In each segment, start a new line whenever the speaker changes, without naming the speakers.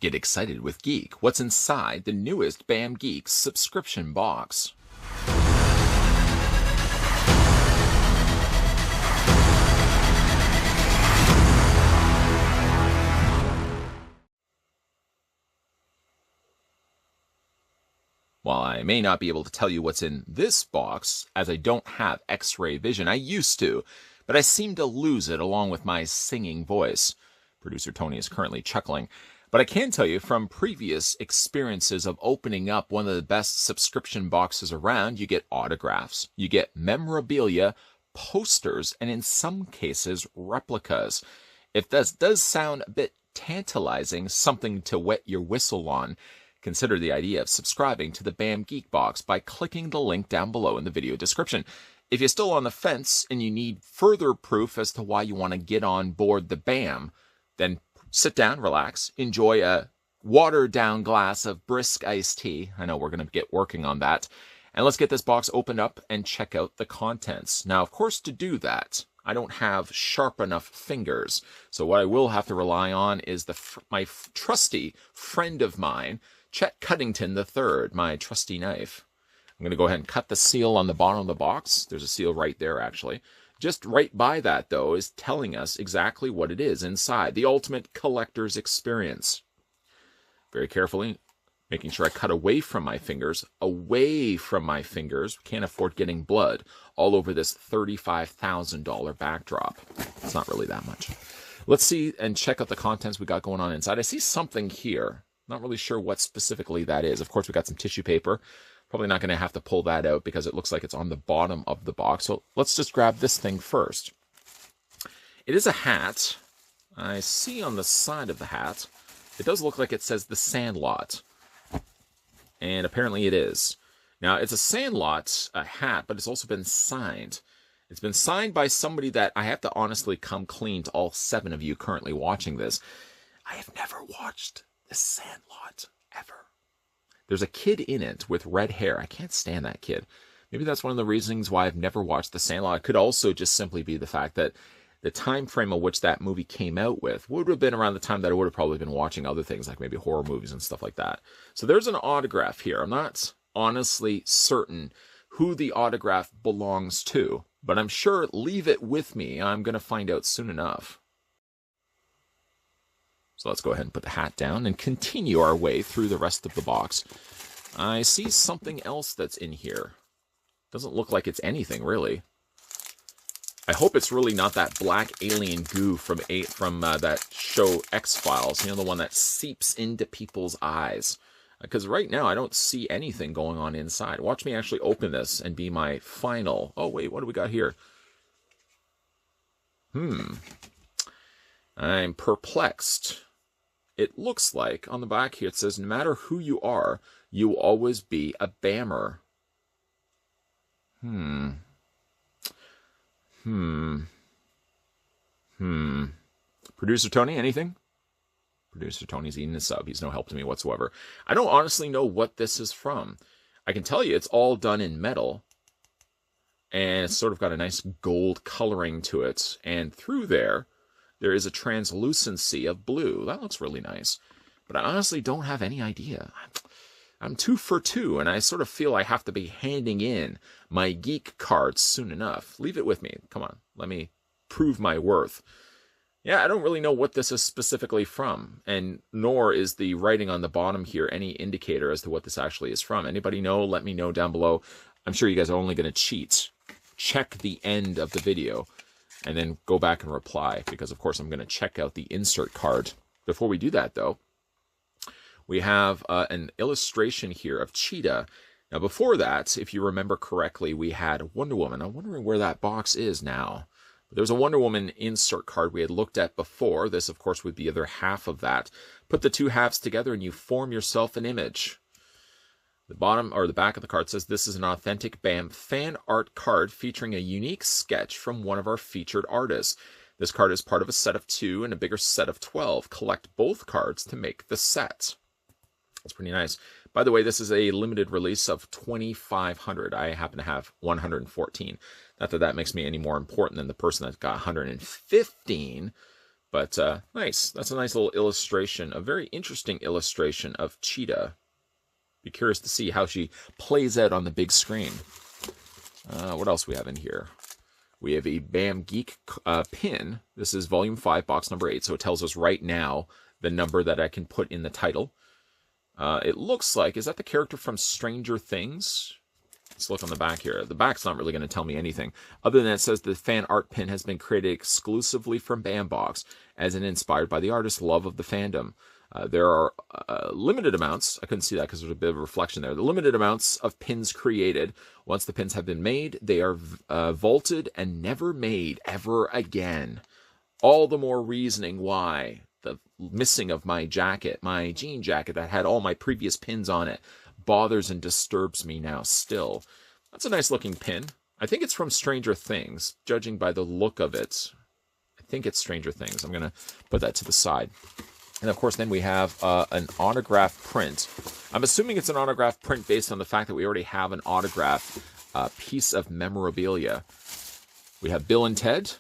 Get excited with Geek. What's inside the newest BAM Geek subscription box? While I may not be able to tell you what's in this box, as I don't have X-ray vision, I used to, but I seem to lose it along with my singing voice. Producer Tony is currently chuckling. But I can tell you from previous experiences of opening up one of the best subscription boxes around, you get autographs, you get memorabilia, posters, and in some cases, replicas. If this does sound a bit tantalizing, something to wet your whistle on, consider the idea of subscribing to the BAM Geek box by clicking the link down below in the video description. If you're still on the fence and you need further proof as to why you want to get on board the BAM, then sit down, relax, enjoy a watered-down glass of brisk iced tea. I know we're going to get working on that. And let's get this box opened up and check out the contents. Now, of course, to do that, I don't have sharp enough fingers. So what I will have to rely on is my trusty friend of mine, Chet Cuddington III, my trusty knife. I'm going to go ahead and cut the seal on the bottom of the box. There's a seal right there, actually. Just right by that, though, is telling us exactly what it is inside. The ultimate collector's experience. Very carefully, making sure I cut away from my fingers. Away from my fingers. Can't afford getting blood all over this $35,000 backdrop. It's not really that much. Let's see and check out the contents we got going on inside. I see something here. Not really sure what specifically that is. Of course, we got some tissue paper. Probably not going to have to pull that out because it looks like it's on the bottom of the box. So let's just grab this thing first. It is a hat. I see on the side of the hat, it does look like it says The Sandlot. And apparently it is. Now, it's a Sandlot hat, but it's also been signed. It's been signed by somebody that I have to honestly come clean to all 7 of you currently watching this. I have never watched The Sandlot, ever. There's a kid in it with red hair. I can't stand that kid. Maybe that's one of the reasons why I've never watched The Sandlot. It could also just simply be the fact that the time frame of which that movie came out with would have been around the time that I would have probably been watching other things like maybe horror movies and stuff like that. So there's an autograph here. I'm not honestly certain who the autograph belongs to, but I'm sure leave it with me. I'm going to find out soon enough. So let's go ahead and put the hat down and continue our way through the rest of the box. I see something else that's in here. Doesn't look like it's anything, really. I hope it's really not that black alien goo from that show X-Files. You know, the one that seeps into people's eyes. Because right now, I don't see anything going on inside. Watch me actually open this and be my final... Oh, wait, what do we got here? I'm perplexed. It looks like, on the back here, it says, no matter who you are, you will always be a BAMmer. Producer Tony, anything? Producer Tony's eating a sub. He's no help to me whatsoever. I don't honestly know what this is from. I can tell you it's all done in metal. And it's sort of got a nice gold coloring to it. And through there is a translucency of blue. That looks really nice. But I honestly don't have any idea. I'm 2 for 2, and I sort of feel I have to be handing in my geek cards soon enough. Leave it with me. Come on. Let me prove my worth. Yeah, I don't really know what this is specifically from, and nor is the writing on the bottom here any indicator as to what this actually is from. Anybody know? Let me know down below. I'm sure you guys are only going to cheat. Check the end of the video. And then go back and reply, because of course I'm going to check out the insert card. Before we do that, though, we have an illustration here of Cheetah. Now, before that, if you remember correctly, we had Wonder Woman. I'm wondering where that box is now. But there was a Wonder Woman insert card we had looked at before. This, of course, would be the other half of that. Put the two halves together and you form yourself an image. The bottom or the back of the card says, this is an authentic BAM fan art card featuring a unique sketch from one of our featured artists. This card is part of a set of 2 and a bigger set of 12. Collect both cards to make the set. That's pretty nice. By the way, this is a limited release of 2,500. I happen to have 114. Not that that makes me any more important than the person that got 115, But nice. That's a nice little illustration, a very interesting illustration of Cheetah. Be curious to see how she plays out on the big screen. What else we have in here? We have a BAM Geek pin. This is volume 5, box number 8, so it tells us right now the number that I can put in the title. It looks like, is that the character from Stranger Things? Let's look on the back here. The back's not really going to tell me anything, other than it says the fan art pin has been created exclusively from BAMBox, as an inspired by the artist's love of the fandom. There are limited amounts. I couldn't see that because there's a bit of a reflection there. The limited amounts of pins created. Once the pins have been made, they are vaulted and never made ever again. All the more reasoning why the missing of my jacket, my jean jacket that had all my previous pins on it, bothers and disturbs me now still. That's a nice looking pin. I think it's from Stranger Things, judging by the look of it. I think it's Stranger Things. I'm going to put that to the side. And of course, then we have an autograph print. I'm assuming it's an autograph print based on the fact that we already have an autograph piece of memorabilia. We have Bill and Ted.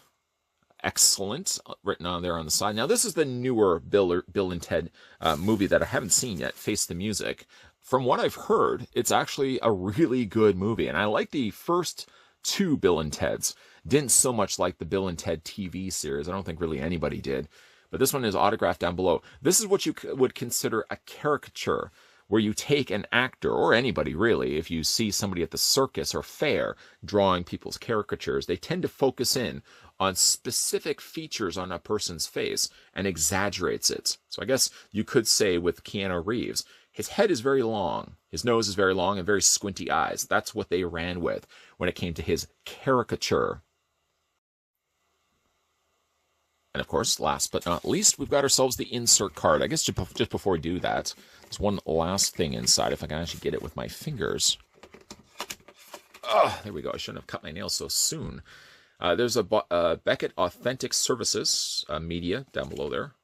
Excellent, written on there on the side. Now, this is the newer Bill and Ted movie that I haven't seen yet, Face the Music. From what I've heard, it's actually a really good movie, and I like the first 2 Bill and Teds. Didn't so much like the Bill and Ted TV series. I don't think really anybody did. But this one is autographed down below. This is what you would consider a caricature, where you take an actor, or anybody really, if you see somebody at the circus or fair drawing people's caricatures, they tend to focus in on specific features on a person's face and exaggerates it. So I guess you could say with Keanu Reeves, his head is very long, his nose is very long, and very squinty eyes. That's what they ran with when it came to his caricature. And of course, last but not least, we've got ourselves the insert card. I guess just before we do that, there's one last thing inside, if I can actually get it with my fingers. Oh, there we go. I shouldn't have cut my nails so soon. There's a Beckett Authentic Services media down below there,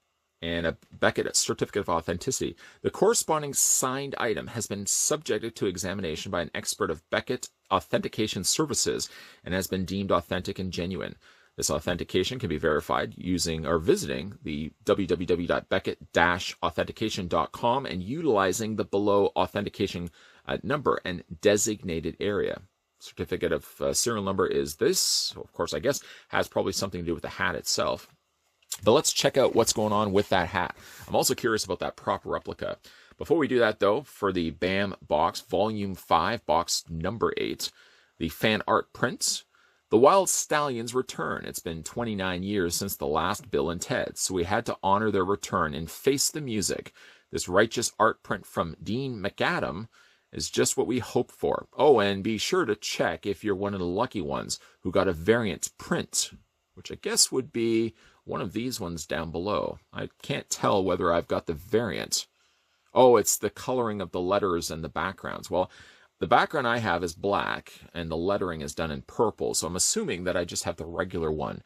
and a Beckett Certificate of Authenticity. The corresponding signed item has been subjected to examination by an expert of Beckett Authentication Services and has been deemed authentic and genuine. This authentication can be verified using or visiting the www.beckett-authentication.com and utilizing the below authentication number and designated area. Certificate of serial number is this. Of course, I guess has probably something to do with the hat itself. But let's check out what's going on with that hat. I'm also curious about that prop replica. Before we do that, though, for the BAM box, Volume 5, box number 8, the fan art prints, the Wild Stallions return. It's been 29 years since the last Bill and Ted, so we had to honor their return and Face the Music. This righteous art print from Dean McAdam is just what we hoped for. Oh, and be sure to check if you're one of the lucky ones who got a variant print, which I guess would be one of these ones down below. I can't tell whether I've got the variant. Oh, it's the coloring of the letters and the backgrounds. Well, the background I have is black, and the lettering is done in purple, so I'm assuming that I just have the regular one.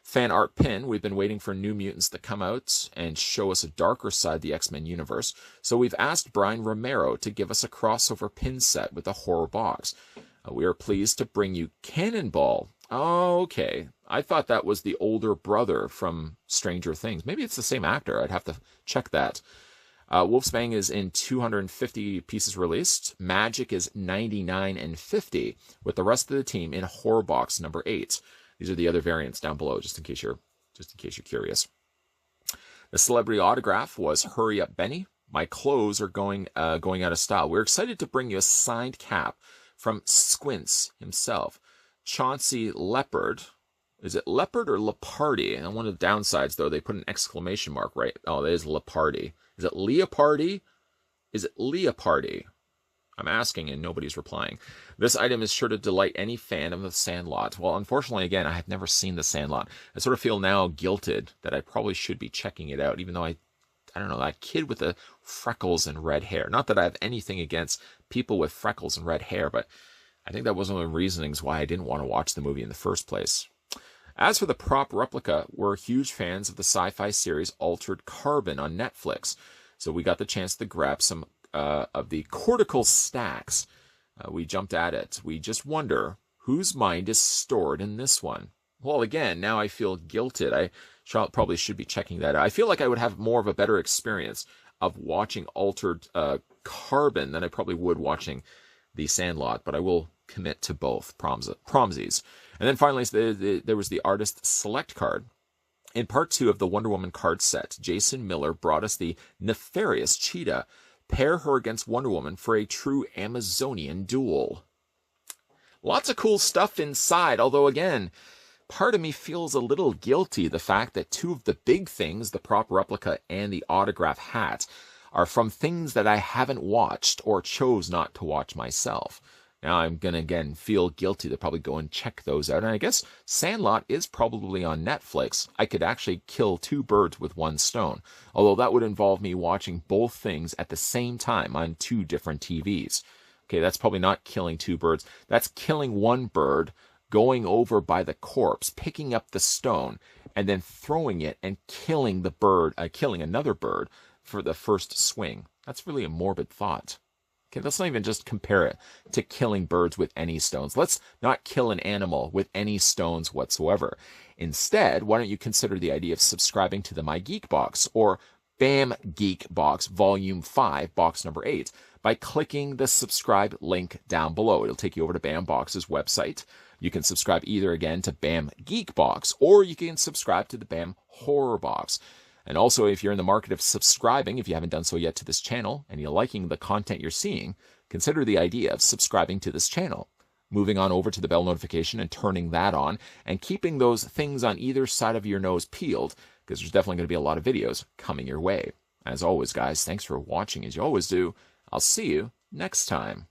Fan art pin, we've been waiting for New Mutants to come out and show us a darker side of the X-Men universe, so we've asked Brian Romero to give us a crossover pin set with a horror box. We are pleased to bring you Cannonball. Oh, okay. I thought that was the older brother from Stranger Things. Maybe it's the same actor. I'd have to check that. Wolfsbane is in 250 pieces released. Magic is 99 and 50, with the rest of the team in horror box number 8. These are the other variants down below, just in case you're curious. The celebrity autograph was "Hurry Up, Benny. My clothes are going out of style." We're excited to bring you a signed cap from Squints himself, Chauncey Leopard. Is it Leopard or Leopardi? And one of the downsides, though, they put an exclamation mark, right? Oh, that is Leopardi. Is it Leopardi? Is it Leopardi? I'm asking and nobody's replying. This item is sure to delight any fan of The Sandlot. Well, unfortunately, again, I have never seen The Sandlot. I sort of feel now guilted that I probably should be checking it out, even though I don't know, that kid with the freckles and red hair. Not that I have anything against people with freckles and red hair, but I think that was one of the reasonings why I didn't want to watch the movie in the first place. As for the prop replica, we're huge fans of the sci-fi series Altered Carbon on Netflix, so we got the chance to grab some of the cortical stacks. We jumped at it. We just wonder whose mind is stored in this one. Well, again, now I feel guilted. I Probably should be checking that out. I feel like I would have more of a better experience of watching Altered Carbon than I probably would watching The Sandlot, but I will commit to both promsies. And then finally, there was the Artist Select card. In part 2 of the Wonder Woman card set, Jason Miller brought us the Nefarious Cheetah. Pair her against Wonder Woman for a true Amazonian duel. Lots of cool stuff inside, although again, part of me feels a little guilty the fact that 2 of the big things, the prop replica and the autograph hat, are from things that I haven't watched or chose not to watch myself. Now I'm going to again feel guilty to probably go and check those out. And I guess Sandlot is probably on Netflix. I could actually kill 2 birds with 1 stone. Although that would involve me watching both things at the same time on 2 different TVs. Okay, that's probably not killing 2 birds. That's killing 1 bird, going over by the corpse, picking up the stone, and then throwing it and killing the bird, killing another bird for the first swing. That's really a morbid thought. Okay, let's not even just compare it to killing birds with any stones. Let's not kill an animal with any stones whatsoever. Instead, why don't you consider the idea of subscribing to the My Geek box or BAM Geek box volume 5, box number 8, by clicking the subscribe link down below. It'll take you over to BAM Box's website. You can subscribe either again to BAM Geek box or you can subscribe to the BAM Horror box. And also, if you're in the market of subscribing, if you haven't done so yet to this channel, and you're liking the content you're seeing, consider the idea of subscribing to this channel. Moving on over to the bell notification and turning that on, and keeping those things on either side of your nose peeled, because there's definitely going to be a lot of videos coming your way. As always, guys, thanks for watching as you always do. I'll see you next time.